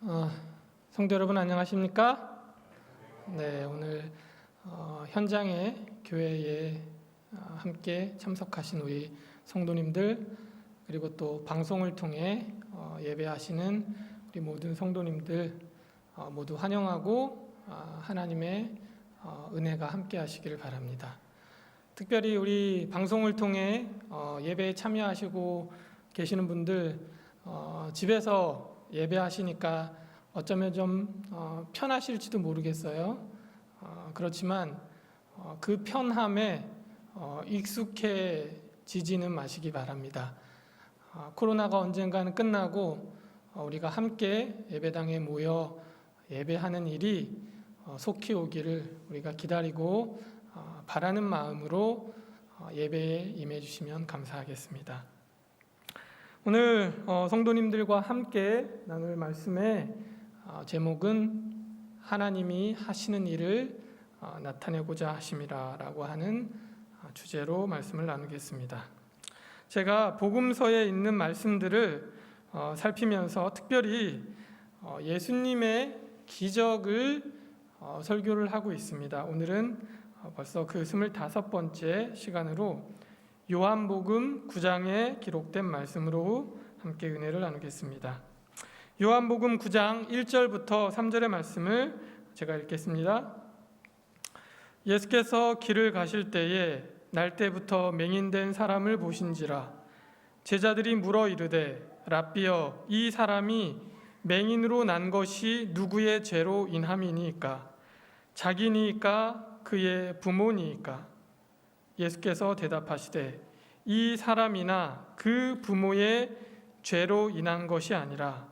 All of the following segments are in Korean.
어, 성도 여러분 안녕하십니까? 네, 오늘 현장에 교회에 함께 참석하신 우리 성도님들 그리고 또 방송을 통해 예배하시는 우리 모든 성도님들 모두 환영하고 하나님의 은혜가 함께 하시기를 바랍니다. 특별히 우리 방송을 통해 예배에 참여하시고 계시는 분들 집에서 예배하시니까 어쩌면 좀 편하실지도 모르겠어요. 그렇지만 그 편함에 익숙해지지는 마시기 바랍니다. 코로나가 언젠가는 끝나고 우리가 함께 예배당에 모여 예배하는 일이 속히 오기를 우리가 기다리고 바라는 마음으로 예배에 임해 주시면 감사하겠습니다. 오늘 성도님들과 함께 나눌 말씀의 제목은 하나님이 하시는 일을 나타내고자 하심이라 라고 하는 주제로 말씀을 나누겠습니다. 제가 복음서에 있는 말씀들을 살피면서 특별히 예수님의 기적을 설교를 하고 있습니다. 오늘은 벌써 그 25번째 시간으로 요한복음 9장에 기록된 말씀으로 함께 은혜를 나누겠습니다. 요한복음 9장 1절부터 3절의 말씀을 제가 읽겠습니다. 예수께서 길을 가실 때에 날때부터 맹인된 사람을 보신지라. 제자들이 물어 이르되 랍비여, 이 사람이 맹인으로 난 것이 누구의 죄로 인함이니이까? 자기니이까 그의 부모니이까? 예수께서 대답하시되 이 사람이나 그 부모의 죄로 인한 것이 아니라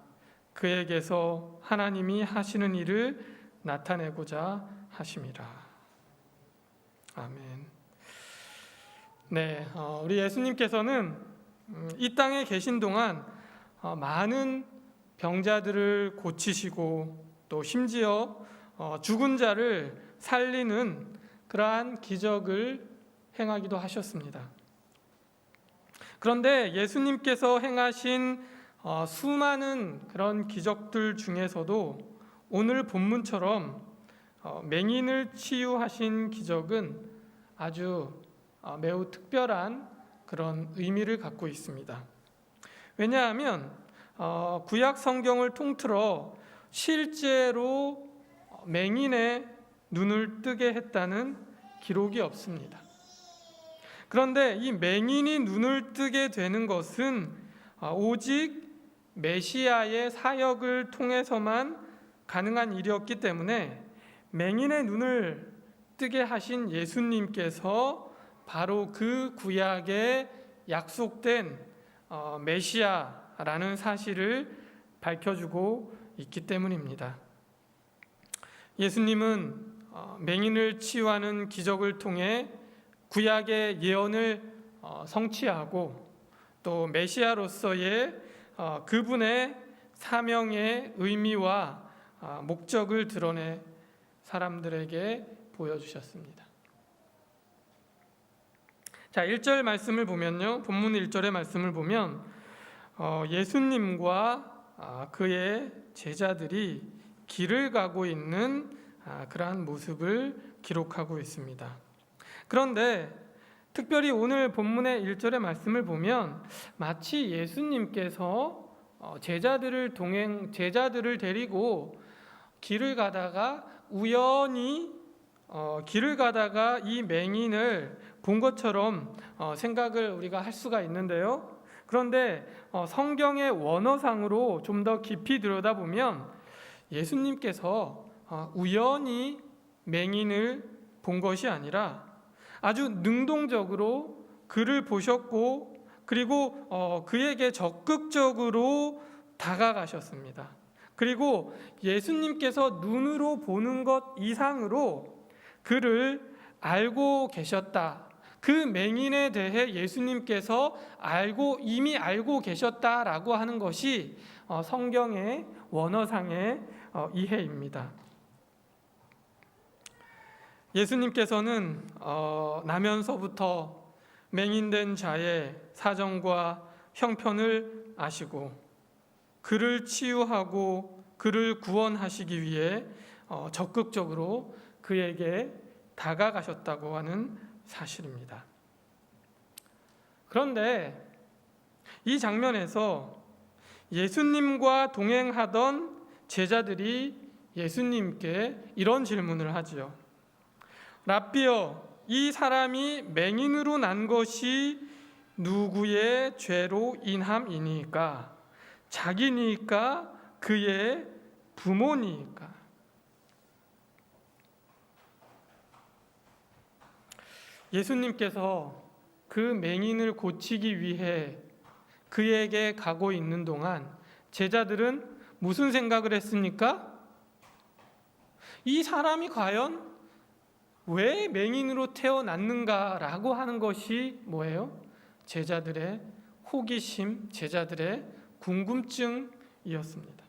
그에게서 하나님이 하시는 일을 나타내고자 하심이라. 아멘. 네, 우리 예수님께서는 이 땅에 계신 동안 많은 병자들을 고치시고 또 심지어 죽은 자를 살리는 그러한 기적을 행하기도 하셨습니다. 그런데 예수님께서 행하신 수많은 그런 기적들 중에서도 오늘 본문처럼 맹인을 치유하신 기적은 아주 매우 특별한 그런 의미를 갖고 있습니다. 왜냐하면 구약 성경을 통틀어 실제로 맹인의 눈을 뜨게 했다는 기록이 없습니다. 그런데 이 맹인이 눈을 뜨게 되는 것은 오직 메시아의 사역을 통해서만 가능한 일이었기 때문에 맹인의 눈을 뜨게 하신 예수님께서 바로 그 구약에 약속된 메시아라는 사실을 밝혀주고 있기 때문입니다. 예수님은 맹인을 치유하는 기적을 통해 구약의 예언을 성취하고 또 메시아로서의 그분의 사명의 의미와 목적을 드러내 사람들에게 보여주셨습니다. 자, 1절 말씀을 보면요, 본문 1절의 말씀을 보면 예수님과 그의 제자들이 길을 가고 있는 그러한 모습을 기록하고 있습니다. 그런데 특별히 오늘 본문의 1절의 말씀을 보면 마치 예수님께서 제자들을 데리고 길을 가다가 우연히 길을 가다가 이 맹인을 본 것처럼 생각을 우리가 할 수가 있는데요. 그런데 성경의 원어상으로 좀 더 깊이 들여다보면 예수님께서 우연히 맹인을 본 것이 아니라 아주 능동적으로 그를 보셨고 그리고 그에게 적극적으로 다가가셨습니다. 그리고 예수님께서 눈으로 보는 것 이상으로 그를 알고 계셨다. 그 맹인에 대해 예수님께서 이미 알고 계셨다라고 하는 것이 성경의 원어상의 이해입니다. 예수님께서는 나면서부터 맹인된 자의 사정과 형편을 아시고 그를 치유하고 그를 구원하시기 위해 적극적으로 그에게 다가가셨다고 하는 사실입니다. 그런데 이 장면에서 예수님과 동행하던 제자들이 예수님께 이런 질문을 하지요. 랍비여, 이 사람이 맹인으로 난 것이 누구의 죄로 인함이니까? 자기니까? 그의 부모니까? 예수님께서 그 맹인을 고치기 위해 그에게 가고 있는 동안 제자들은 무슨 생각을 했습니까? 이 사람이 과연 왜 맹인으로 태어났는가라고 하는 것이 뭐예요? 제자들의 호기심, 제자들의 궁금증이었습니다.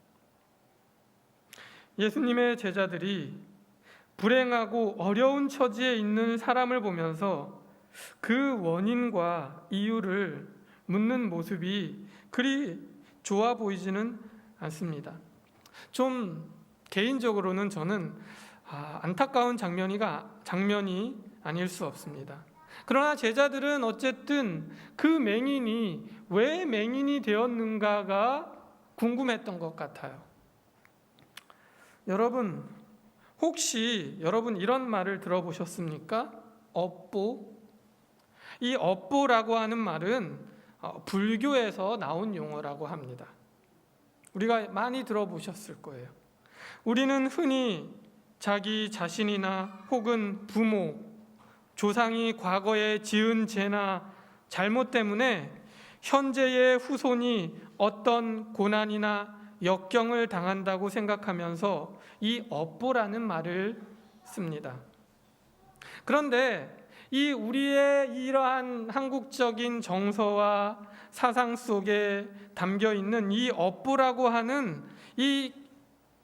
예수님의 제자들이 불행하고 어려운 처지에 있는 사람을 보면서 그 원인과 이유를 묻는 모습이 그리 좋아 보이지는 않습니다. 좀 개인적으로는 저는 안타까운 장면이 아닐 수 없습니다. 그러나 제자들은 어쨌든 그 맹인이 왜 맹인이 되었는가가 궁금했던 것 같아요. 여러분, 혹시 여러분 이런 말을 들어보셨습니까? 업보. 이 업보라고 하는 말은 불교에서 나온 용어라고 합니다. 우리가 많이 들어보셨을 거예요. 우리는 흔히 자기 자신이나 혹은 부모, 조상이 과거에 지은 죄나 잘못 때문에 현재의 후손이 어떤 고난이나 역경을 당한다고 생각하면서 이 업보라는 말을 씁니다. 그런데 이 우리의 이러한 한국적인 정서와 사상 속에 담겨 있는 이 업보라고 하는 이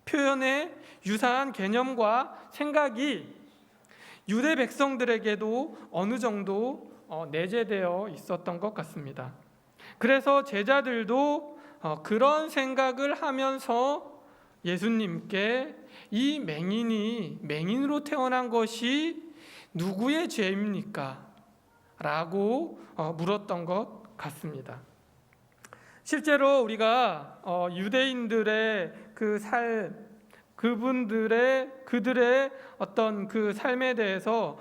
표현의 유사한 개념과 생각이 유대 백성들에게도 어느 정도 내재되어 있었던 것 같습니다. 그래서 제자들도 그런 생각을 하면서 예수님께 이 맹인이 맹인으로 태어난 것이 누구의 죄입니까? 라고 물었던 것 같습니다. 실제로 우리가 유대인들의 그들의 어떤 그 삶에 대해서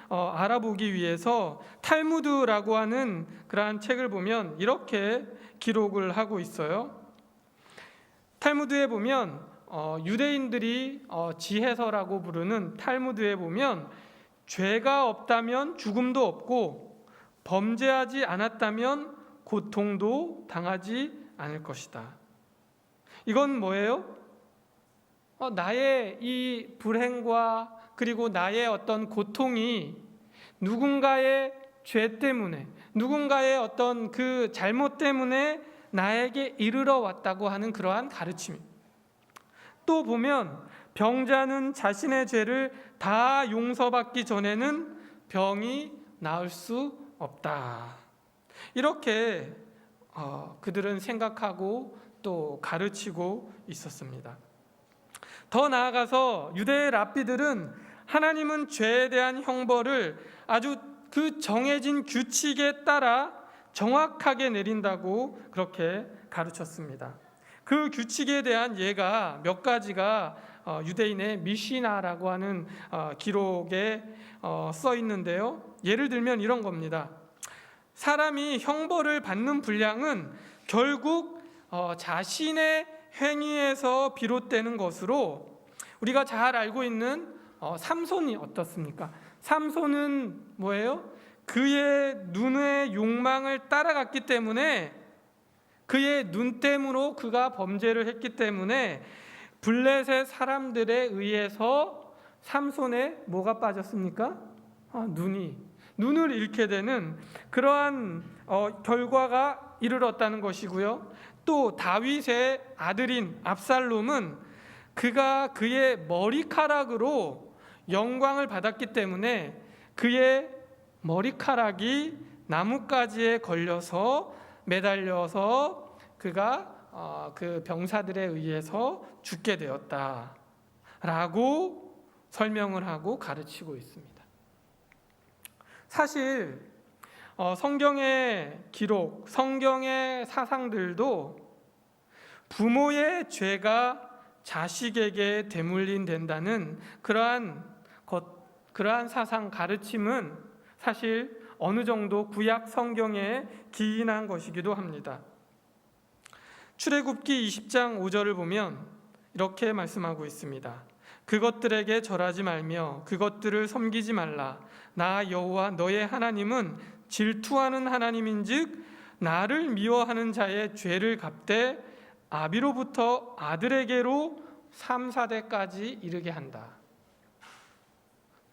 알아보기 위해서 탈무드라고 하는 그러한 책을 보면 이렇게 기록을 하고 있어요. 탈무드에 보면 유대인들이 지혜서라고 부르는 탈무드에 보면 죄가 없다면 죽음도 없고 범죄하지 않았다면 고통도 당하지 않을 것이다. 이건 뭐예요? 나의 이 불행과 그리고 나의 어떤 고통이 누군가의 죄 때문에, 누군가의 어떤 그 잘못 때문에 나에게 이르러 왔다고 하는 그러한 가르침입니다. 또 보면 병자는 자신의 죄를 다 용서받기 전에는 병이 나을 수 없다. 이렇게 그들은 생각하고 또 가르치고 있었습니다. 더 나아가서 유대의 랍비들은 하나님은 죄에 대한 형벌을 아주 그 정해진 규칙에 따라 정확하게 내린다고 그렇게 가르쳤습니다. 그 규칙에 대한 예가 몇 가지가 유대인의 미시나라고 하는 기록에 써 있는데요. 예를 들면 이런 겁니다. 사람이 형벌을 받는 분량은 결국 자신의 행위에서 비롯되는 것으로 우리가 잘 알고 있는 삼손이 어떻습니까? 삼손은 뭐예요? 그의 눈의 욕망을 따라갔기 때문에 그의 눈댐으로 그가 범죄를 했기 때문에 블레셋 사람들에 의해서 삼손에 뭐가 빠졌습니까? 눈을 잃게 되는 그러한 결과가 이르렀다는 것이고요. 또 다윗의 아들인 압살롬은 그가 그의 머리카락으로 영광을 받았기 때문에 그의 머리카락이 나뭇가지에 걸려서 매달려서 그가 그 병사들에 의해서 죽게 되었다라고 설명을 하고 가르치고 있습니다. 사실 성경의 기록, 성경의 사상들도 부모의 죄가 자식에게 대물림된다는 그러한 사상 가르침은 사실 어느 정도 구약 성경에 기인한 것이기도 합니다. 출애굽기 20장 5절을 보면 이렇게 말씀하고 있습니다. 그것들에게 절하지 말며 그것들을 섬기지 말라. 나 여호와 너의 하나님은 질투하는 하나님인즉 나를 미워하는 자의 죄를 갚되 아비로부터 아들에게로 3, 4대까지 이르게 한다.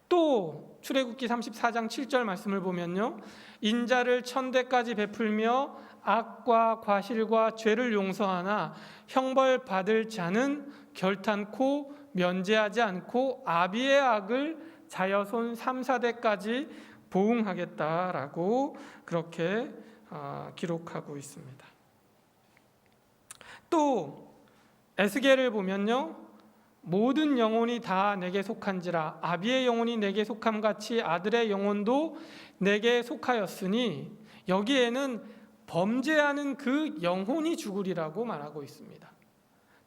또 출애굽기 34장 7절 말씀을 보면요, 인자를 1000대까지 베풀며 악과 과실과 죄를 용서하나 형벌 받을 자는 결탄코 면제하지 않고 아비의 악을 자여손 3, 4대까지 보응하겠다라고 그렇게 기록하고 있습니다. 또 에스겔을 보면요, 모든 영혼이 다 내게 속한지라 아비의 영혼이 내게 속함같이 아들의 영혼도 내게 속하였으니 여기에는 범죄하는 그 영혼이 죽으리라고 말하고 있습니다.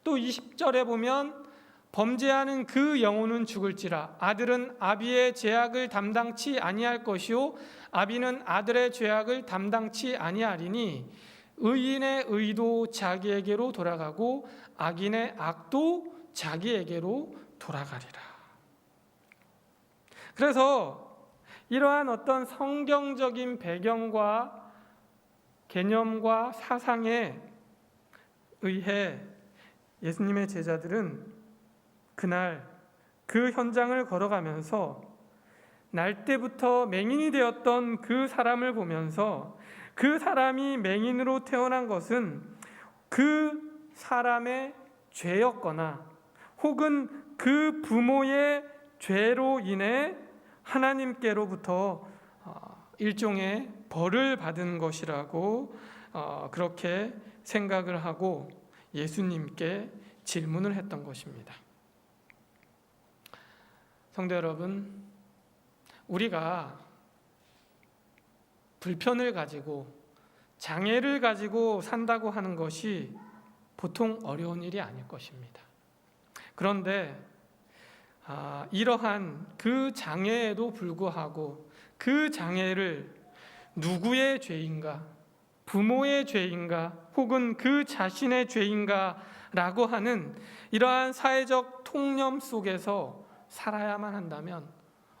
또 20절에 보면 범죄하는 그 영혼은 죽을지라 아들은 아비의 죄악을 담당치 아니할 것이요 아비는 아들의 죄악을 담당치 아니하리니 의인의 의도 자기에게로 돌아가고 악인의 악도 자기에게로 돌아가리라. 그래서 이러한 어떤 성경적인 배경과 개념과 사상에 의해 예수님의 제자들은 그날 그 현장을 걸어가면서 날 때부터 맹인이 되었던 그 사람을 보면서 그 사람이 맹인으로 태어난 것은 그 사람의 죄였거나 혹은 그 부모의 죄로 인해 하나님께로부터 일종의 벌을 받은 것이라고 그렇게 생각을 하고 예수님께 질문을 했던 것입니다. 성도 여러분, 우리가 불편을 가지고 장애를 가지고 산다고 하는 것이 보통 어려운 일이 아닐 것입니다. 그런데 이러한 그 장애에도 불구하고 그 장애를 누구의 죄인가, 부모의 죄인가, 혹은 그 자신의 죄인가 라고 하는 이러한 사회적 통념 속에서 살아야만 한다면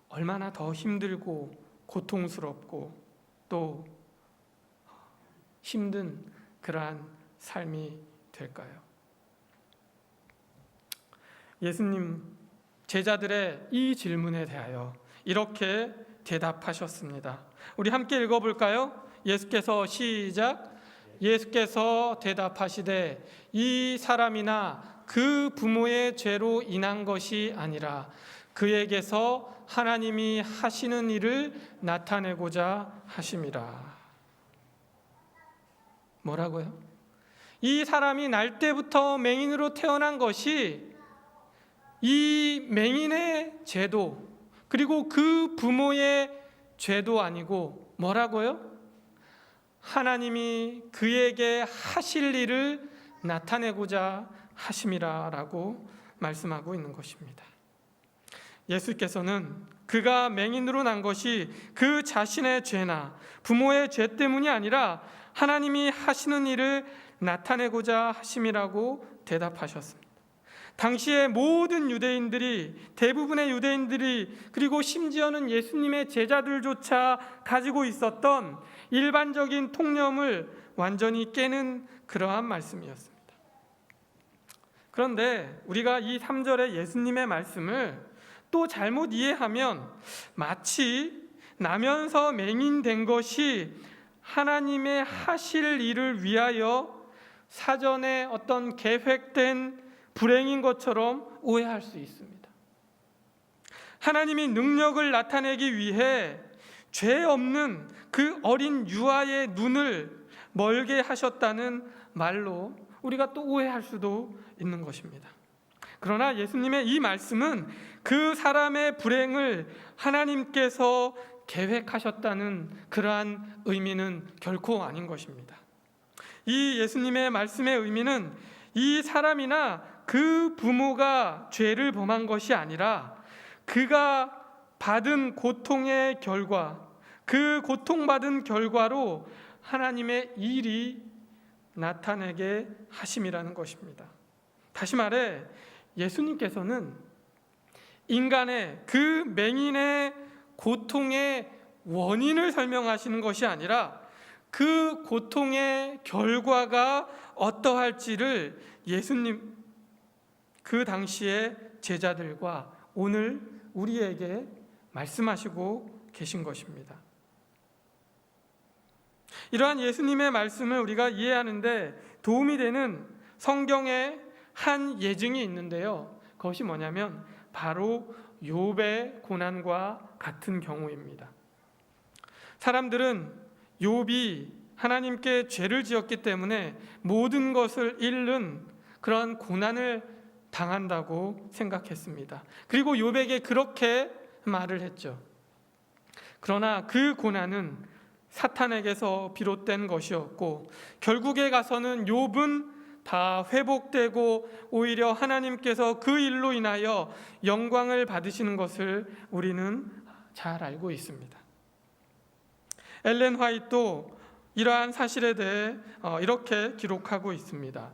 얼마나 더 힘들고 고통스럽고 또 힘든 그러한 삶이 될까요? 예수님 제자들의 이 질문에 대하여 이렇게 대답하셨습니다. 우리 함께 읽어볼까요? 예수께서 시작. 예수께서 대답하시되 이 사람이나 그 부모의 죄로 인한 것이 아니라 그에게서 하나님이 하시는 일을 나타내고자 하심이라. 뭐라고요? 이 사람이 날 때부터 맹인으로 태어난 것이 이 맹인의 죄도 그리고 그 부모의 죄도 아니고 뭐라고요? 하나님이 그에게 하실 일을 나타내고자 하심이라 라고 말씀하고 있는 것입니다. 예수께서는 그가 맹인으로 난 것이 그 자신의 죄나 부모의 죄 때문이 아니라 하나님이 하시는 일을 나타내고자 하심이라고 대답하셨습니다. 당시의 모든 유대인들이, 대부분의 유대인들이, 그리고 심지어는 예수님의 제자들조차 가지고 있었던 일반적인 통념을 완전히 깨는 그러한 말씀이었습니다. 그런데 우리가 이 3절의 예수님의 말씀을 또 잘못 이해하면 마치 나면서 맹인된 것이 하나님의 하실 일을 위하여 사전에 어떤 계획된 불행인 것처럼 오해할 수 있습니다. 하나님이 능력을 나타내기 위해 죄 없는 그 어린 유아의 눈을 멀게 하셨다는 말로 우리가 또 오해할 수도 있는 것입니다. 그러나 예수님의 이 말씀은 그 사람의 불행을 하나님께서 계획하셨다는 그러한 의미는 결코 아닌 것입니다. 이 예수님의 말씀의 의미는 이 사람이나 그 부모가 죄를 범한 것이 아니라 그가 받은 고통의 결과, 그 고통받은 결과로 하나님의 일이 나타내게 하심이라는 것입니다. 다시 말해 예수님께서는 인간의 그 맹인의 고통의 원인을 설명하시는 것이 아니라 그 고통의 결과가 어떠할지를 예수님 그 당시의 제자들과 오늘 우리에게 말씀하시고 계신 것입니다. 이러한 예수님의 말씀을 우리가 이해하는데 도움이 되는 성경의 한 예증이 있는데요. 그것이 뭐냐면 바로 욥의 고난과 같은 경우입니다. 사람들은 욥이 하나님께 죄를 지었기 때문에 모든 것을 잃는 그런 고난을 당한다고 생각했습니다. 그리고 욥에게 그렇게 말을 했죠. 그러나 그 고난은 사탄에게서 비롯된 것이었고 결국에 가서는 욥은 다 회복되고 오히려 하나님께서 그 일로 인하여 영광을 받으시는 것을 우리는 잘 알고 있습니다. 엘렌 화이트도 이러한 사실에 대해 이렇게 기록하고 있습니다.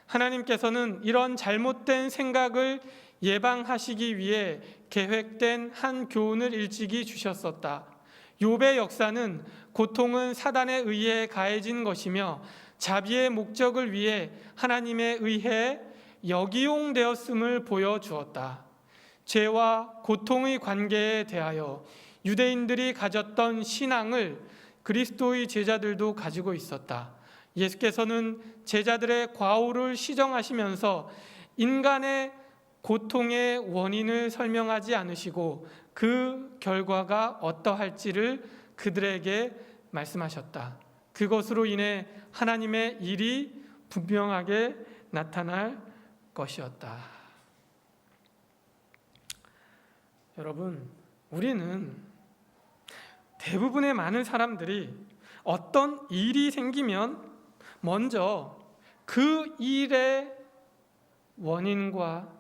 하나님께서는 이런 잘못된 생각을 예방하시기 위해 계획된 한 교훈을 일찍이 주셨었다. 욥의 역사는 고통은 사단에 의해 가해진 것이며 자비의 목적을 위해 하나님에 의해 역이용되었음을 보여주었다. 죄와 고통의 관계에 대하여 유대인들이 가졌던 신앙을 그리스도의 제자들도 가지고 있었다. 예수께서는 제자들의 과오를 시정하시면서 인간의 고통의 원인을 설명하지 않으시고 그 결과가 어떠할지를 그들에게 말씀하셨다. 그것으로 인해 하나님의 일이 분명하게 나타날 것이었다. 여러분, 우리는 대부분의 많은 사람들이 어떤 일이 생기면 먼저 그 일의 원인과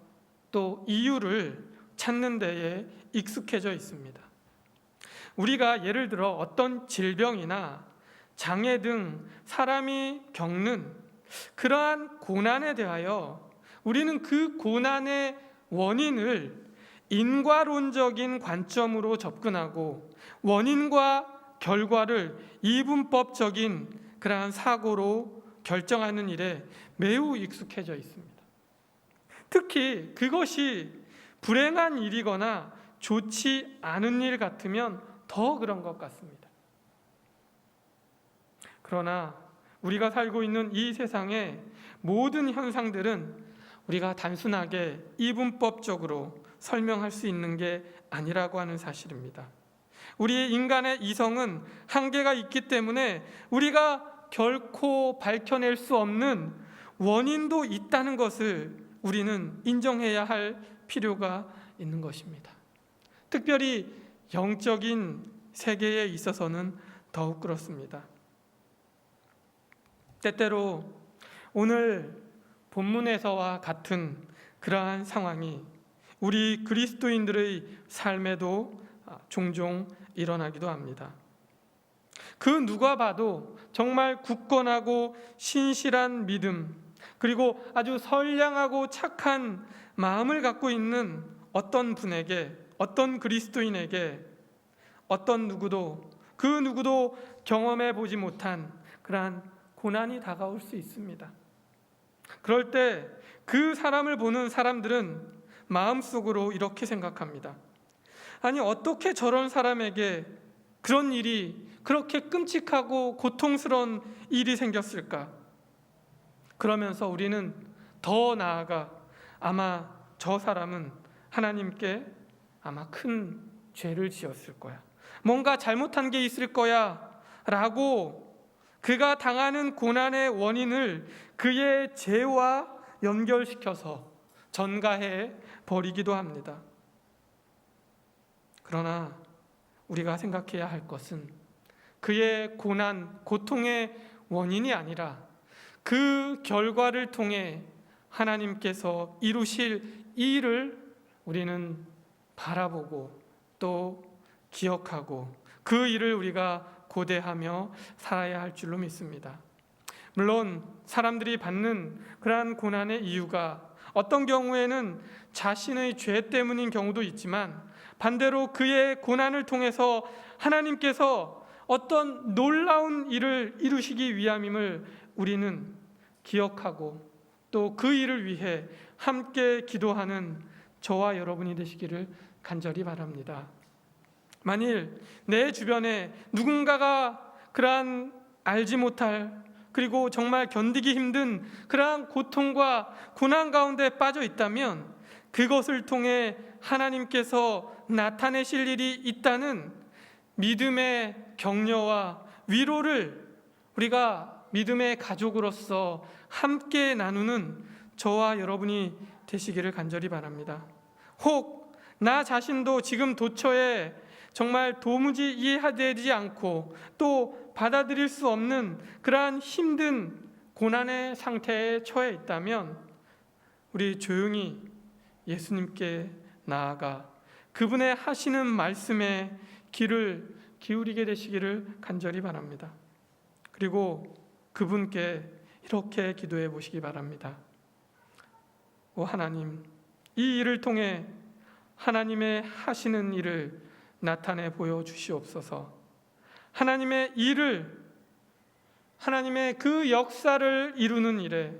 또 이유를 찾는 데에 익숙해져 있습니다. 우리가 예를 들어 어떤 질병이나 장애 등 사람이 겪는 그러한 고난에 대하여 우리는 그 고난의 원인을 인과론적인 관점으로 접근하고 원인과 결과를 이분법적인 그러한 사고로 결정하는 일에 매우 익숙해져 있습니다. 특히 그것이 불행한 일이거나 좋지 않은 일 같으면 더 그런 것 같습니다. 그러나 우리가 살고 있는 이 세상의 모든 현상들은 우리가 단순하게 이분법적으로 설명할 수 있는 게 아니라고 하는 사실입니다. 우리 인간의 이성은 한계가 있기 때문에 우리가 결코 밝혀낼 수 없는 원인도 있다는 것을 우리는 인정해야 할 필요가 있는 것입니다. 특별히 영적인 세계에 있어서는 더욱 그렇습니다. 때때로 오늘 본문에서와 같은 그러한 상황이 우리 그리스도인들의 삶에도 종종 일어나기도 합니다. 그 누가 봐도 정말 굳건하고 신실한 믿음, 그리고 아주 선량하고 착한 마음을 갖고 있는 어떤 분에게, 어떤 그리스도인에게 어떤 누구도 그 누구도 경험해 보지 못한 그러한 고난이 다가올 수 있습니다. 그럴 때 그 사람을 보는 사람들은 마음속으로 이렇게 생각합니다. 아니, 어떻게 저런 사람에게 그런 일이, 그렇게 끔찍하고 고통스러운 일이 생겼을까? 그러면서 우리는 더 나아가 아마 저 사람은 하나님께 아마 큰 죄를 지었을 거야, 뭔가 잘못한 게 있을 거야 라고 그가 당하는 고난의 원인을 그의 죄와 연결시켜서 전가해 버리기도 합니다. 그러나 우리가 생각해야 할 것은 그의 고난, 고통의 원인이 아니라 그 결과를 통해 하나님께서 이루실 이 일을 우리는 바라보고 또 기억하고 그 일을 우리가 고대하며 살아야 할 줄로 믿습니다. 물론 사람들이 받는 그러한 고난의 이유가 어떤 경우에는 자신의 죄 때문인 경우도 있지만, 반대로 그의 고난을 통해서 하나님께서 어떤 놀라운 일을 이루시기 위함임을 우리는 기억하고 또 그 일을 위해 함께 기도하는 저와 여러분이 되시기를 간절히 바랍니다. 만일 내 주변에 누군가가 그러한 알지 못할, 그리고 정말 견디기 힘든 그러한 고통과 고난 가운데 빠져 있다면 그것을 통해 하나님께서 나타내실 일이 있다는 믿음의 격려와 위로를 우리가 믿음의 가족으로서 함께 나누는 저와 여러분이 되시기를 간절히 바랍니다. 혹 나 자신도 지금 도처에 정말 도무지 이해되지 않고 또 받아들일 수 없는 그러한 힘든 고난의 상태에 처해 있다면 우리 조용히 예수님께 나아가 그분의 하시는 말씀에 귀를 기울이게 되시기를 간절히 바랍니다. 그리고 그분께 이렇게 기도해 보시기 바랍니다. 오 하나님, 이 일을 통해 하나님의 하시는 일을 나타내 보여주시옵소서. 하나님의 일을, 하나님의 그 역사를 이루는 일에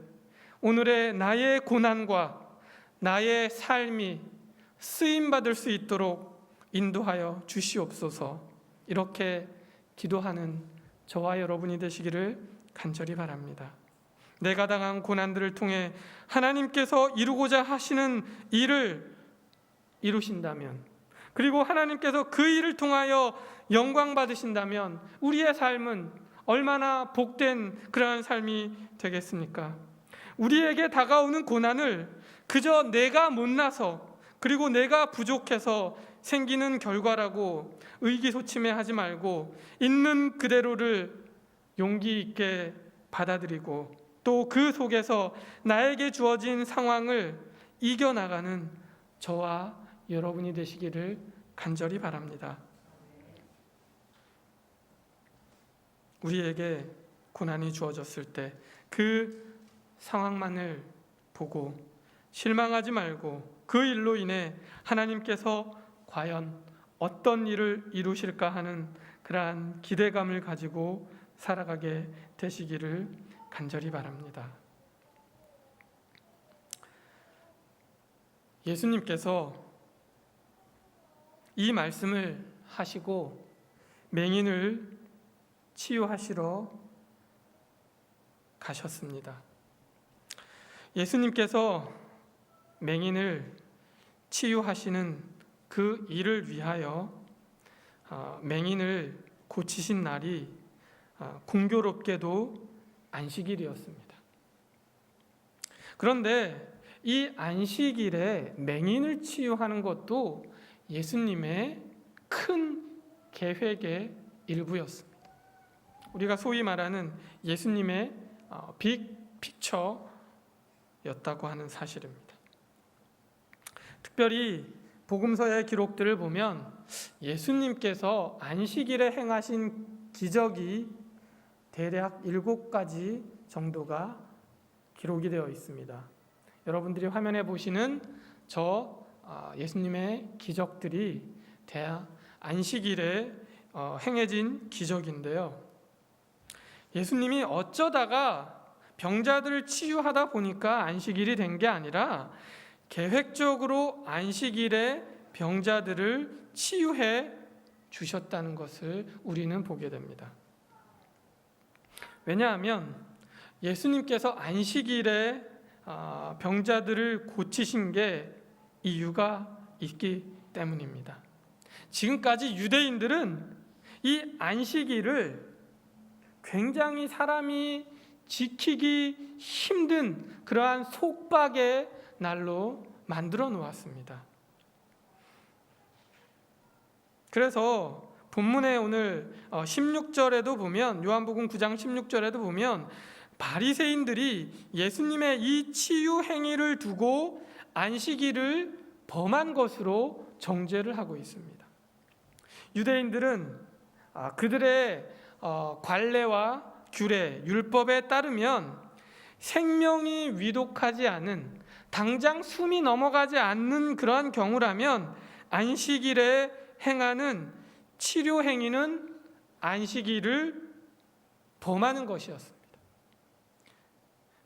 오늘의 나의 고난과 나의 삶이 쓰임받을 수 있도록 인도하여 주시옵소서. 이렇게 기도하는 저와 여러분이 되시기를 간절히 바랍니다. 내가 당한 고난들을 통해 하나님께서 이루고자 하시는 일을 이루신다면, 그리고 하나님께서 그 일을 통하여 영광 받으신다면 우리의 삶은 얼마나 복된 그러한 삶이 되겠습니까? 우리에게 다가오는 고난을 그저 내가 못나서, 그리고 내가 부족해서 생기는 결과라고 의기소침해하지 말고 있는 그대로를 용기 있게 받아들이고 또 그 속에서 나에게 주어진 상황을 이겨나가는 저와 여러분이 되시기를 간절히 바랍니다. 우리에게 고난이 주어졌을 때 그 상황만을 보고 실망하지 말고 그 일로 인해 하나님께서 과연 어떤 일을 이루실까 하는 그러한 기대감을 가지고 살아가게 되시기를 간절히 바랍니다. 예수님께서 이 말씀을 하시고 맹인을 치유하시러 가셨습니다. 예수님께서 맹인을 치유하시는 그 일을 위하여 맹인을 고치신 날이 공교롭게도 안식일이었습니다. 그런데 이 안식일에 맹인을 치유하는 것도 예수님의 큰 계획의 일부였습니다. 우리가 소위 말하는 예수님의 빅 픽처였다고 하는 사실입니다. 특별히 복음서의 기록들을 보면 예수님께서 안식일에 행하신 기적이 대략 7가지 정도가 기록이 되어 있습니다. 여러분들이 화면에 보시는 저 예수님의 기적들이 대략 안식일에 행해진 기적인데요. 예수님이 어쩌다가 병자들을 치유하다 보니까 안식일이 된 게 아니라 계획적으로 안식일에 병자들을 치유해 주셨다는 것을 우리는 보게 됩니다. 왜냐하면 예수님께서 안식일에 병자들을 고치신 게 이유가 있기 때문입니다. 지금까지 유대인들은 이 안식일을 굉장히 사람이 지키기 힘든 그러한 속박의 날로 만들어 놓았습니다. 그래서 본문에 오늘 16절에도 보면, 요한복음 9장 16절에도 보면 바리새인들이 예수님의 이 치유 행위를 두고 안식일을 범한 것으로 정죄를 하고 있습니다. 유대인들은 그들의 관례와 규례, 율법에 따르면 생명이 위독하지 않은, 당장 숨이 넘어가지 않는 그러한 경우라면 안식일에 행하는 치료 행위는 안식일을 범하는 것이었습니다.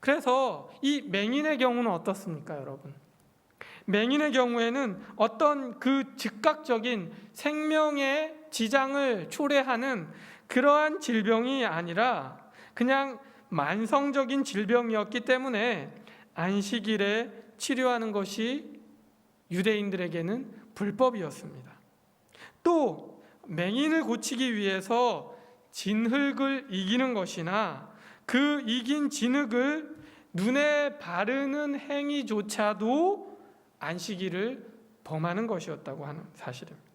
그래서 이 맹인의 경우는 어떻습니까, 여러분? 맹인의 경우에는 어떤 그 즉각적인 생명의 지장을 초래하는 그러한 질병이 아니라 그냥 만성적인 질병이었기 때문에 안식일에 치료하는 것이 유대인들에게는 불법이었습니다. 또 맹인을 고치기 위해서 진흙을 이기는 것이나 그 이긴 진흙을 눈에 바르는 행위조차도 안식일을 범하는 것이었다고 하는 사실입니다.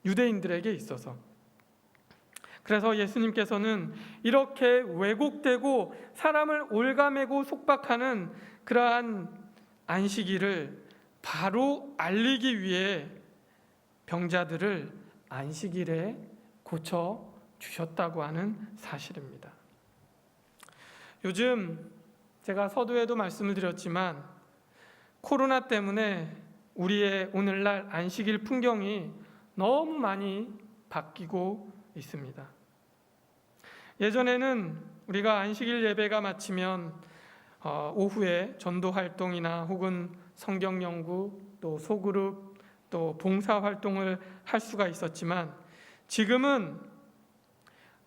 유대인들에게 있어서. 그래서 예수님께서는 이렇게 왜곡되고 사람을 올가매고 속박하는 그러한 안식일을 바로 알리기 위해 병자들을 안식일에 고쳐 주셨다고 하는 사실입니다. 요즘 제가 서두에도 말씀을 드렸지만 코로나 때문에 우리의 오늘날 안식일 풍경이 너무 많이 바뀌고 있습니다. 예전에는 우리가 안식일 예배가 마치면 오후에 전도 활동이나 혹은 성경 연구, 또 소그룹, 또 봉사 활동을 할 수가 있었지만 지금은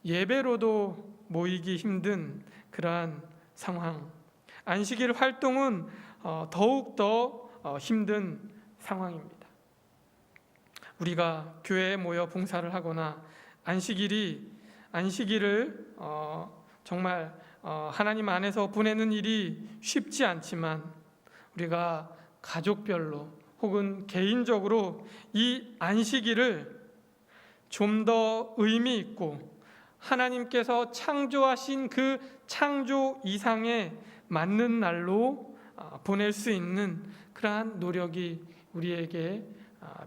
예배로도 모이기 힘든 그러한 상황, 안식일 활동은 더욱더 힘든 상황입니다. 우리가 교회에 모여 봉사를 하거나 안식일을 정말 하나님 안에서 보내는 일이 쉽지 않지만 우리가 가족별로 혹은 개인적으로 이 안식일을 좀 더 의미 있고 하나님께서 창조하신 그 창조 이상에 맞는 날로 보낼 수 있는 그러한 노력이 우리에게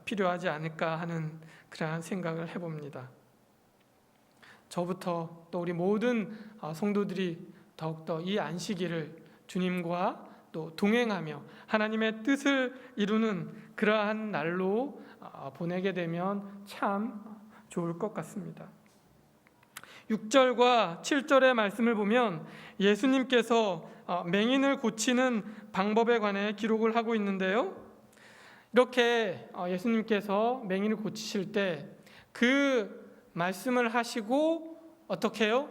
필요하지 않을까 하는 그러한 생각을 해봅니다. 저부터 또 우리 모든 성도들이 더욱더 이 안식일을 주님과 또 동행하며 하나님의 뜻을 이루는 그러한 날로 보내게 되면 참 좋을 것 같습니다. 6절과 7절의 말씀을 보면 예수님께서 맹인을 고치는 방법에 관해 기록을 하고 있는데요. 이렇게 예수님께서 맹인을 고치실 때 그 말씀을 하시고 어떻게 해요?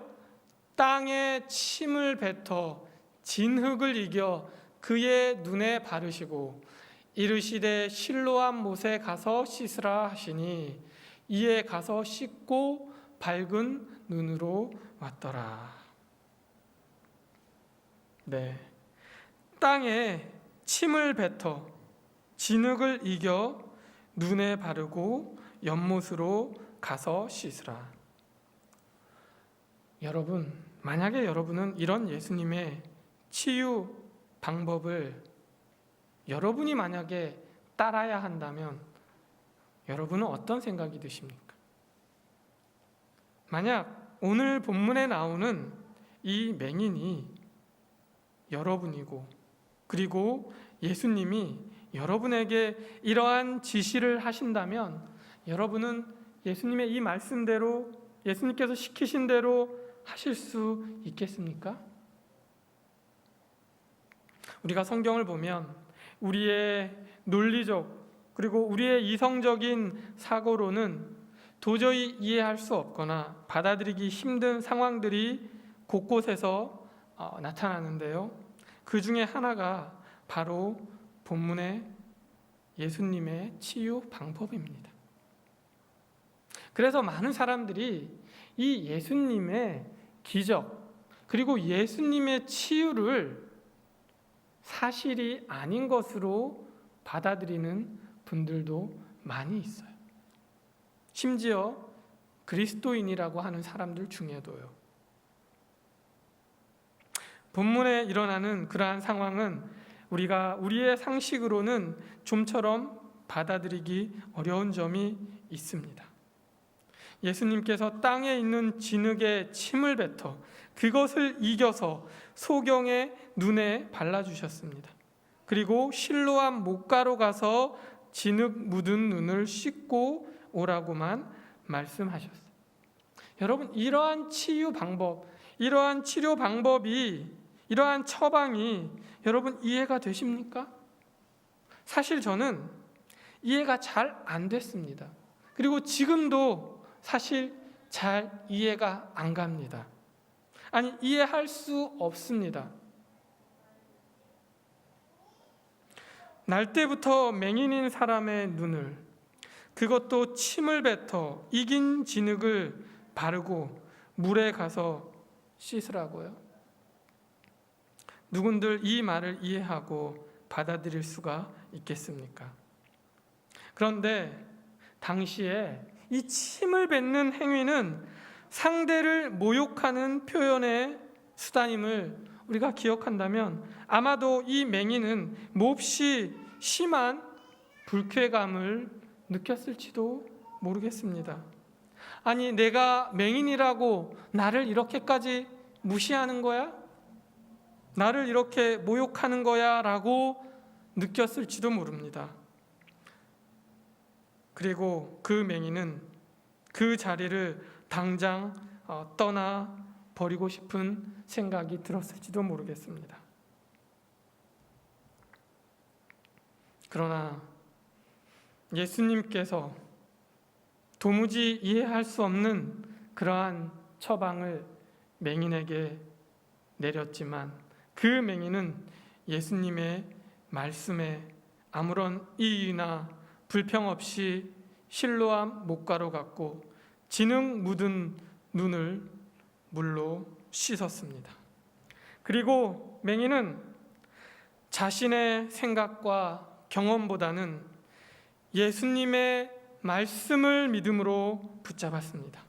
땅에 침을 뱉어 진흙을 이겨 그의 눈에 바르시고 이르시되 실로암 못에 가서 씻으라 하시니 이에 가서 씻고 밝은 눈으로 왔더라. 네, 땅에 침을 뱉어 진흙을 이겨 눈에 바르고 연못으로 가서 씻으라. 여러분, 만약에 여러분은 이런 예수님의 치유 방법을 여러분이 만약에 따라야 한다면 여러분은 어떤 생각이 드십니까? 만약 오늘 본문에 나오는 이 맹인이 여러분이고 그리고 예수님이 여러분에게 이러한 지시를 하신다면 여러분은 예수님의 이 말씀대로 예수님께서 시키신 대로 하실 수 있겠습니까? 우리가 성경을 보면 우리의 논리적 그리고 우리의 이성적인 사고로는 도저히 이해할 수 없거나 받아들이기 힘든 상황들이 곳곳에서 나타나는데요. 그 중에 하나가 바로 본문의 예수님의 치유 방법입니다. 그래서 많은 사람들이 이 예수님의 기적, 그리고 예수님의 치유를 사실이 아닌 것으로 받아들이는 분들도 많이 있어요. 심지어 그리스도인이라고 하는 사람들 중에도요. 본문에 일어나는 그러한 상황은 우리가 우리의 상식으로는 좀처럼 받아들이기 어려운 점이 있습니다. 예수님께서 땅에 있는 진흙에 침을 뱉어 그것을 이겨서 소경의 눈에 발라주셨습니다. 그리고 실로암 목가로 가서 진흙 묻은 눈을 씻고 오라고만 말씀하셨어요. 여러분, 이러한 치유 방법, 이러한 치료 방법이, 이러한 처방이 여러분 이해가 되십니까? 사실 저는 이해가 잘 안 됐습니다. 그리고 지금도 사실 잘 이해가 안 갑니다. 아니, 이해할 수 없습니다. 날 때부터 맹인인 사람의 눈을, 그것도 침을 뱉어 이긴 진흙을 바르고 물에 가서 씻으라고요. 누군들 이 말을 이해하고 받아들일 수가 있겠습니까? 그런데 당시에 이 침을 뱉는 행위는 상대를 모욕하는 표현의 수단임을 우리가 기억한다면 아마도 이 맹인은 몹시 심한 불쾌감을 느꼈을지도 모르겠습니다. 아니, 내가 맹인이라고 나를 이렇게까지 무시하는 거야? 나를 이렇게 모욕하는 거야? 라고 느꼈을지도 모릅니다. 그리고 그 맹인은 그 자리를 당장 떠나 버리고 싶은 생각이 들었을지도 모르겠습니다. 그러나 예수님께서 도무지 이해할 수 없는 그러한 처방을 맹인에게 내렸지만 그 맹인은 예수님의 말씀에 아무런 이의나 불평 없이 실로암 목가로 갔고 진흙 묻은 눈을 물로 씻었습니다. 그리고 맹인은 자신의 생각과 경험보다는 예수님의 말씀을 믿음으로 붙잡았습니다.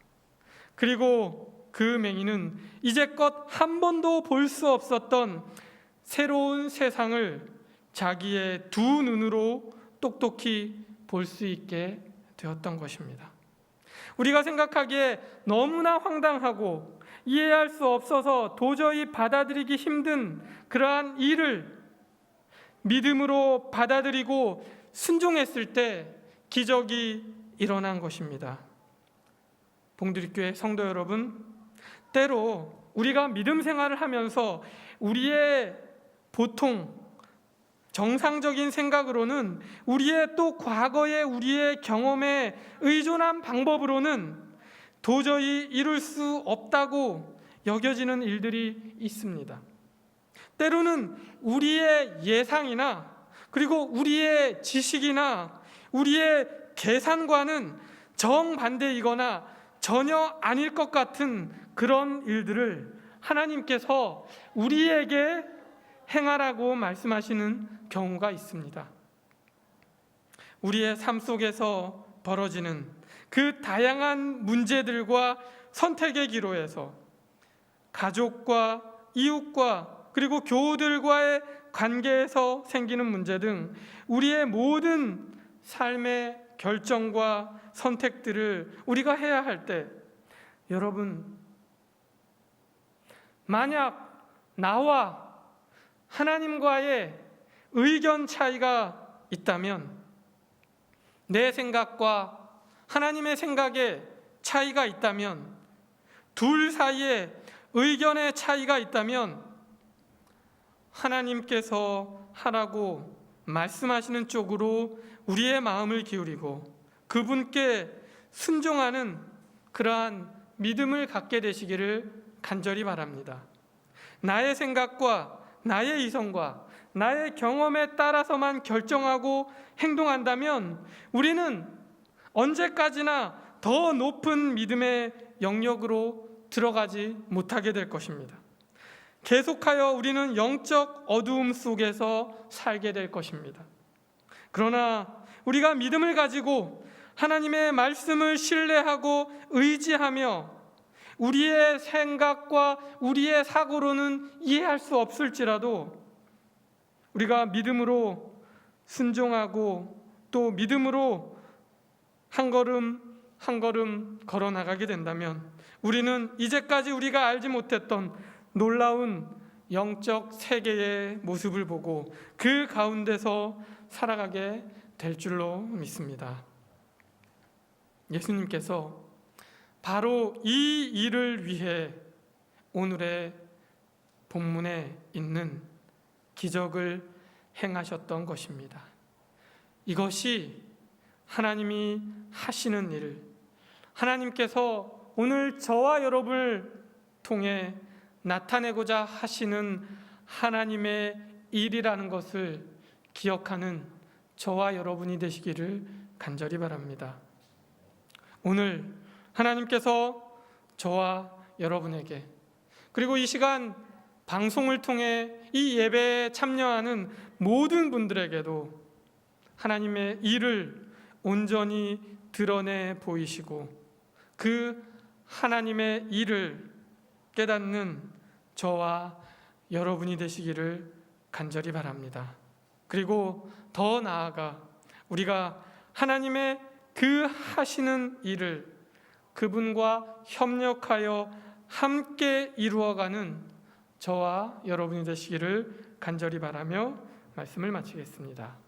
그리고 그 맹인은 이제껏 한 번도 볼 수 없었던 새로운 세상을 자기의 두 눈으로 똑똑히 볼 수 있게 되었던 것입니다. 우리가 생각하기에 너무나 황당하고 이해할 수 없어서 도저히 받아들이기 힘든 그러한 일을 믿음으로 받아들이고 순종했을 때 기적이 일어난 것입니다. 봉두리교회 성도 여러분, 때로 우리가 믿음 생활을 하면서 우리의 보통 정상적인 생각으로는 우리의 또 과거의 우리의 경험에 의존한 방법으로는 도저히 이룰 수 없다고 여겨지는 일들이 있습니다. 때로는 우리의 예상이나 그리고 우리의 지식이나 우리의 계산과는 정반대이거나 전혀 아닐 것 같은 그런 일들을 하나님께서 우리에게 행하라고 말씀하시는 경우가 있습니다. 우리의 삶 속에서 벌어지는 그 다양한 문제들과 선택의 기로에서 가족과 이웃과 그리고 교우들과의 관계에서 생기는 문제 등 우리의 모든 삶의 결정과 선택들을 우리가 해야 할 때, 여러분, 만약 나와 하나님과의 의견 차이가 있다면, 내 생각과 하나님의 생각에 차이가 있다면, 둘 사이에 의견의 차이가 있다면 하나님께서 하라고 말씀하시는 쪽으로 우리의 마음을 기울이고 그분께 순종하는 그러한 믿음을 갖게 되시기를 간절히 바랍니다. 나의 생각과 나의 이성과 나의 경험에 따라서만 결정하고 행동한다면 우리는 언제까지나 더 높은 믿음의 영역으로 들어가지 못하게 될 것입니다. 계속하여 우리는 영적 어두움 속에서 살게 될 것입니다. 그러나 우리가 믿음을 가지고 하나님의 말씀을 신뢰하고 의지하며 우리의 생각과 우리의 사고로는 이해할 수 없을지라도 우리가 믿음으로 순종하고 또 믿음으로 한 걸음 한 걸음 걸어 나가게 된다면 우리는 이제까지 우리가 알지 못했던 놀라운 영적 세계의 모습을 보고 그 가운데서 살아가게 될 줄로 믿습니다. 예수님께서 바로 이 일을 위해 오늘의 본문에 있는 기적을 행하셨던 것입니다. 이것이 하나님이 하시는 일, 하나님께서 오늘 저와 여러분을 통해 나타내고자 하시는 하나님의 일이라는 것을 기억하는 저와 여러분이 되시기를 간절히 바랍니다. 오늘 하나님께서 저와 여러분에게 그리고 이 시간 방송을 통해 이 예배에 참여하는 모든 분들에게도 하나님의 일을 온전히 드러내 보이시고 그 하나님의 일을 깨닫는 저와 여러분이 되시기를 간절히 바랍니다. 그리고 더 나아가 우리가 하나님의 그 하시는 일을 그분과 협력하여 함께 이루어가는 저와 여러분이 되시기를 간절히 바라며 말씀을 마치겠습니다.